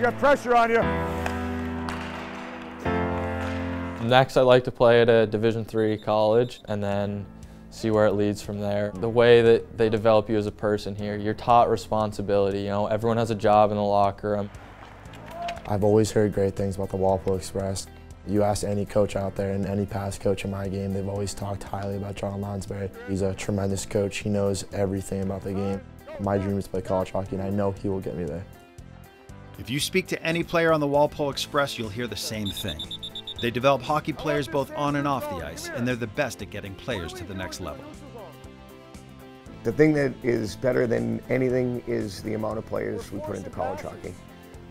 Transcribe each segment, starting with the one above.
You got pressure on you. Next, I'd like to play at a Division III college and then see where it leads from there. The way that they develop you as a person here, you're taught responsibility. You know, everyone has a job in the locker room. I've always heard great things about the Walpole Express. You ask any coach out there and any past coach in my game, they've always talked highly about John Lonsberry. He's a tremendous coach. He knows everything about the game. My dream is to play college hockey, and I know he will get me there. If you speak to any player on the Walpole Express, you'll hear the same thing. They develop hockey players both on and off the ice, and they're the best at getting players to the next level. The thing that is better than anything is the amount of players we put into college hockey.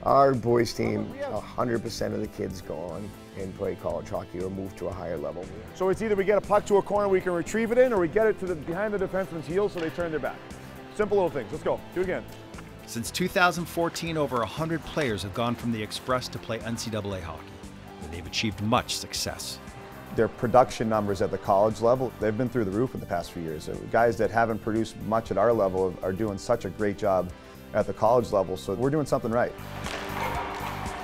Our boys team, 100% of the kids go on and play college hockey or move to a higher level. So it's either we get a puck to a corner we can retrieve it in, or we get it to behind the defenseman's heels so they turn their back. Simple little things. Let's go. Do it again. Since 2014, over 100 players have gone from the Express to play NCAA hockey, and they've achieved much success. Their production numbers at the college level, they've been through the roof in the past few years. Guys that haven't produced much at our level are doing such a great job at the college level, so we're doing something right.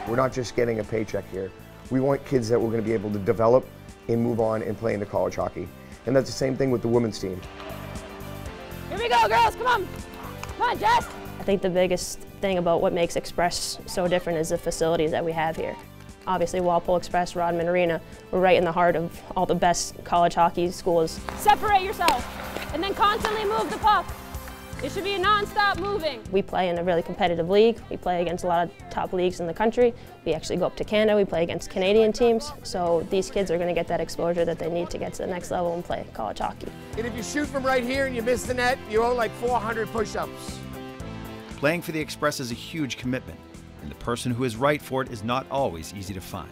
We're not just getting a paycheck here. We want kids that we're going to be able to develop and move on and play into college hockey. And that's the same thing with the women's team. Here we go, girls, come on. Come on, Jess. I think the biggest thing about what makes Express so different is the facilities that we have here. Obviously, Walpole Express, Rodman Arena, we're right in the heart of all the best college hockey schools. Separate yourself, and then constantly move the puck. It should be non-stop moving. We play in a really competitive league. We play against a lot of top leagues in the country. We actually go up to Canada. We play against Canadian teams. So these kids are going to get that exposure that they need to get to the next level and play college hockey. And if you shoot from right here and you miss the net, you owe like 400 push-ups. Playing for the Express is a huge commitment, and the person who is right for it is not always easy to find.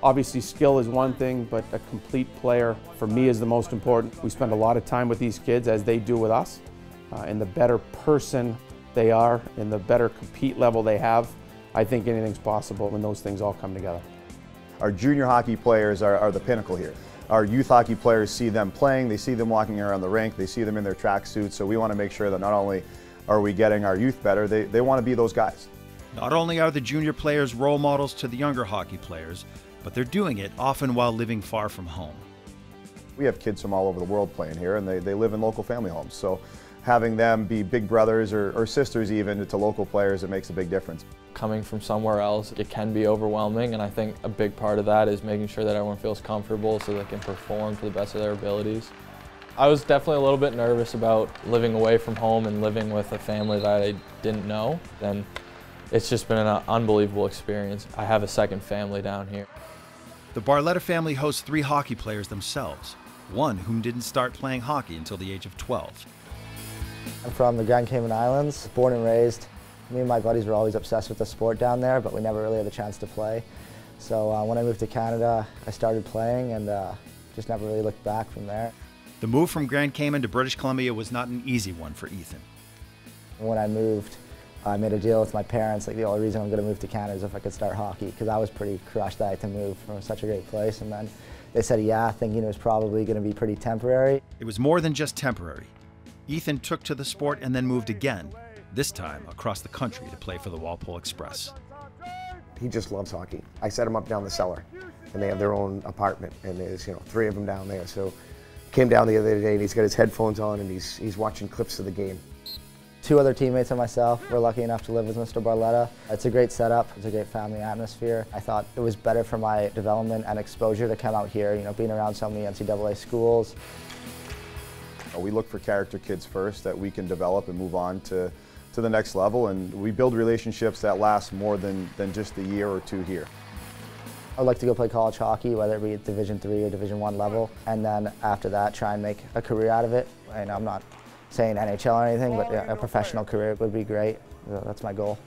Obviously, skill is one thing, but a complete player, for me, is the most important. We spend a lot of time with these kids, as they do with us. And the better person they are and the better compete level they have, I think anything's possible when those things all come together. Our junior hockey players are the pinnacle here. Our youth hockey players see them playing, they see them walking around the rink, they see them in their tracksuits, so we want to make sure that not only are we getting our youth better, they want to be those guys. Not only are the junior players role models to the younger hockey players, but they're doing it often while living far from home. We have kids from all over the world playing here, and they live in local family homes. So having them be big brothers or sisters even to local players, it makes a big difference. Coming from somewhere else, it can be overwhelming, and I think a big part of that is making sure that everyone feels comfortable so they can perform to the best of their abilities. I was definitely a little bit nervous about living away from home and living with a family that I didn't know, and it's just been an unbelievable experience. I have a second family down here. The Barletta family hosts 3 hockey players themselves, one whom didn't start playing hockey until the age of 12. I'm from the Grand Cayman Islands, born and raised. Me and my buddies were always obsessed with the sport down there, but we never really had the chance to play. So when I moved to Canada, I started playing and just never really looked back from there. The move from Grand Cayman to British Columbia was not an easy one for Ethan. When I moved, I made a deal with my parents, like the only reason I'm going to move to Canada is if I could start hockey, because I was pretty crushed that I had to move from such a great place. And then they said yeah, thinking it was probably going to be pretty temporary. It was more than just temporary. Ethan took to the sport and then moved again, this time across the country to play for the Walpole Express. He just loves hockey. I set him up down the cellar, and they have their own apartment, and there's 3 of them down there. So came down the other day, and he's got his headphones on, and he's watching clips of the game. 2 other teammates and myself were lucky enough to live with Mr. Barletta. It's a great setup. It's a great family atmosphere. I thought it was better for my development and exposure to come out here, being around so many NCAA schools. We look for character kids first that we can develop and move on to the next level, and we build relationships that last more than just a year or 2 here. I'd like to go play college hockey, whether it be at Division III or Division I level, and then after that try and make a career out of it. And I'm not saying NHL or anything, but a professional career would be great. That's my goal.